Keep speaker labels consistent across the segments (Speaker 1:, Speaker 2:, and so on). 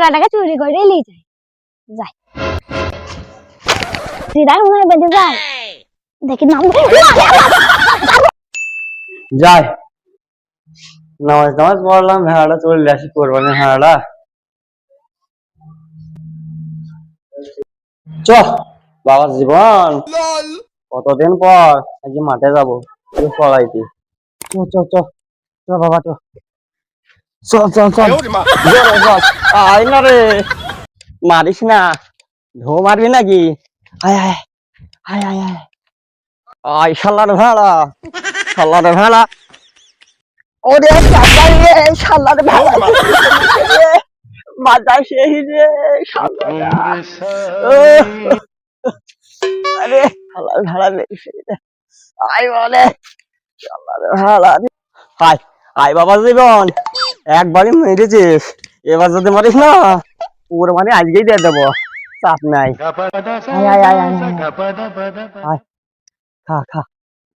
Speaker 1: ভেড়াটাকে চুরি করে নিয়ে যায়। যাই সিধা মনে হয় বেঁধে যায়, দেখি নাম
Speaker 2: যাই নামাজ নামাজ পড়লাম, ভেড়াটা চলে আসি কোরবানি ভেড়াটা। চ বাবা জীবন, কতদিন পর আজকে মাঠে যাবো পড়াইতে। চ চ চ চ বাবা চ, চল চল চল জোরে চল। আয় না রে, মারিস না, ঢো মারবি নাকি? আয় আয় আয় আয় আয় আয় শালার ভেড়া, শালার ভেড়া। ওরে কাকাই রে, শালার ভেড়া মাজা সেই রে শালারা। আরে শালার ভেড়া মেরেছে রে। আয় বলে শালার ভেড়া। আয় আয় বাবা জীবন, একবারই মেরেছিস, এবার যদি মারিস না পুরো মানে আজকেই দিয়ে দেবো, চাপ নাই। আয় আয় আয় আয় আয় খা খা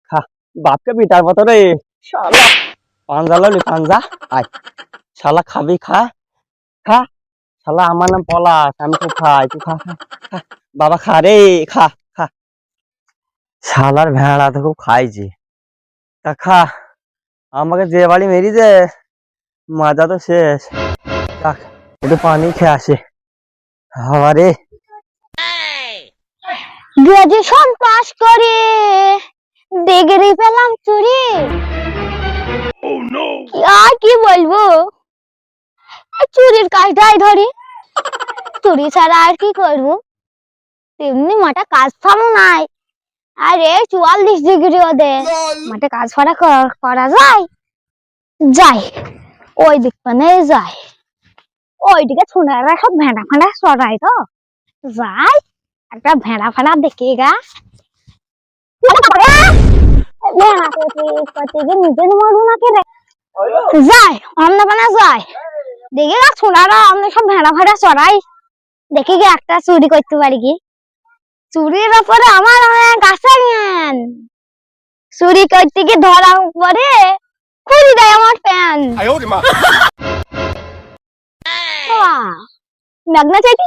Speaker 2: খা, বাপকে পিটার মতো রে শালা। পাঞ্জা ললি পাঞ্জা, আয় শালা খাবি খা খা। শালা আমার নাম পলাশ, আমি তো খাই, তুই খা খা খা। বাবা খা রে, খা খা। শালার ভেড়া তো খুব খাইছি, তা খা। আমাকে যে বাড়ি মেরি দে, মাজা তো শেষ। যাক একটু পানি খেয়ে আসে। আরে
Speaker 1: গ্রাজুয়েশন পাস করে ডিগ্রি পেলাম চুরি। আর কি বলবো, চুরির কাজটাই ধরি, চুরি ছাড়া আর কি করবো। তেমনি মাঠে কাজ ফামও নাই, আরে 44 ডিগ্রি ওদের মাঠে কাজ ফাড়া করা যায়। যাই ওই দিক মানে যাই, ওইদিকে ছোড়ারা সব ভেড়া ফাঁড়া চড়াই তো, যাই একটা ভেড়া ফাঁড়া দেখে গা। ভেড়া করতে গিয়ে নিজের মরু নাকি রে, যাই অন্য বানা যাই দেখে গা ছোড়ারা অন্য সব ভেড়া ফাঁড়া চড়াই, দেখে গিয়ে একটা চুরি করতে পারি কি। চুরির ওপরে আমার অনেক আশা জ্ঞান, চুরি করতে গিয়ে ধরা পরে খুলে দেয় আমার প্যান। মেঘনা চাইতে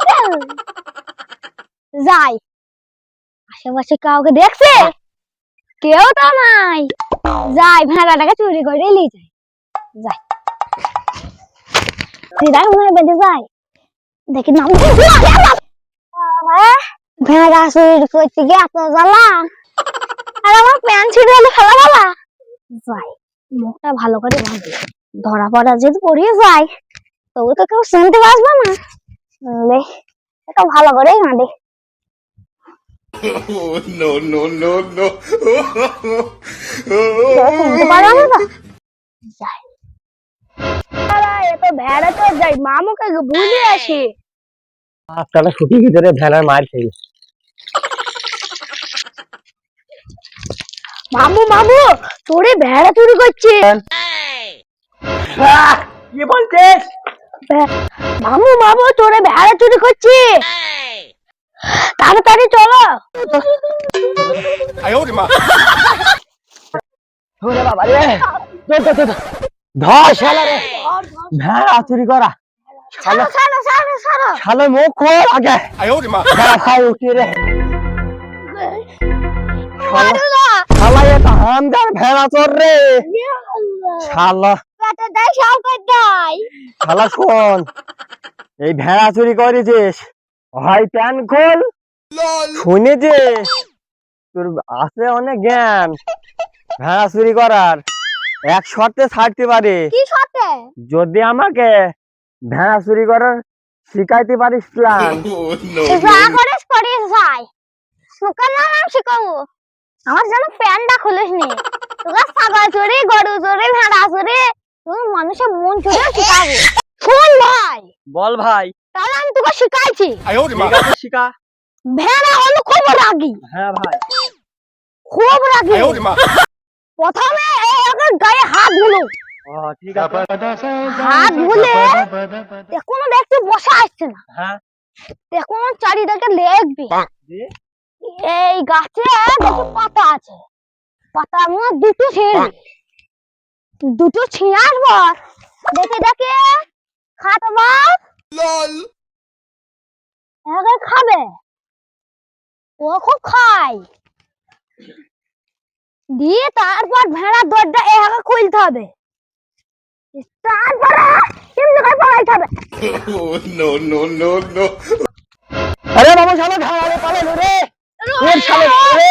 Speaker 1: যাই, আশেপাশে কাউকে দেখছে, কেউ তো নাই, যাই ভেড়াটাকে চুরি করে নিয়ে যাই। যাই সিধা মনে হয় বেঁধে যায়, দেখি নাম ভেড়া চুরি করতে গিয়ে এত জ্বালা, আর আমার প্যান ছিঁড়ে হলে ফেলা ফেলা। যাই মুখটা ভালো করে ভাবি, ধরা পড়া যদি পড়িয়ে যায় তবু তো কেউ শুনতে পারবে না, শুনলে এটা ভালো করেই না দে।
Speaker 3: No, no, no, no.
Speaker 1: শুনতে পারবে না তো যাই, এ তো ভেড়া তো যাই মামুকে বুঝে আসি।
Speaker 2: আজকাল ছুটির ভিতরে ভেড়ার মার খেয়ে।
Speaker 1: মামু মামু তোরে ভেড়া চুরি করছে।
Speaker 2: কি বলছিস?
Speaker 1: মামু মামু তোরে ভেড়া চুরি করছে, তাড়াতাড়ি চলো।
Speaker 2: ওরে বাবা রে, ধর শালা রে, ভেড়া চুরি করা শালা। শালা মুখ খোল আগে, ভেড়া খাই উঠি রে শালা। শালা এটা হামদার ভেড়া চোর রে শালা। শালা শোন, এই ভেড়া চুরি করেছিস, হয় প্যান খোল, শুনে যে তোর আছে অনেক জ্ঞান ভেড়া চুরি করার, এক শর্তে ছাড়তে পারে,
Speaker 1: কি সাথে
Speaker 2: যদি আমাকে ভেড়া চুরি করার শিখাইতে পারিস প্ল্যান।
Speaker 1: শিখাবো, আমার যেন প্যান্টটা খুলিস নি, তোকে ছাগল চুরি গরু চুরি ভেড়া চুরি তুই মানুষের মন চুরি শিখাবো। শোন ভাই,
Speaker 2: বল ভাই,
Speaker 1: তাহলে আমি তোকে শিখাইছি।
Speaker 2: ঠিক আছে শিখা।
Speaker 1: ভেড়া হলো খুব রাগী,
Speaker 2: হ্যাঁ ভাই,
Speaker 1: খুব রাগী। প্রথমে ওকে গায়ে হাত বুলো,
Speaker 2: ঠিক আছে।
Speaker 1: হাত বুলে এখনো দেখতে বসা আসছে না,
Speaker 2: হ্যাঁ
Speaker 1: এখন চারিদিকে লেখবি। এই গাছে দেখি পাতা আছে, পাতা আমার দুটো ছিঁড়বি, দুটো ছিঁড়ার পর দেখে দেখে খাট বাপ ও খুব খায়। দিয়ে তারপর ভেড়ার দরজা এভাবে খুলতে হবে, তারপরে এমনি করে পালাইতে হবে।
Speaker 3: Oh, no, no, no, no.
Speaker 2: আরে বাবা শালা ঢালে পালালো রে। ওর শালা রে।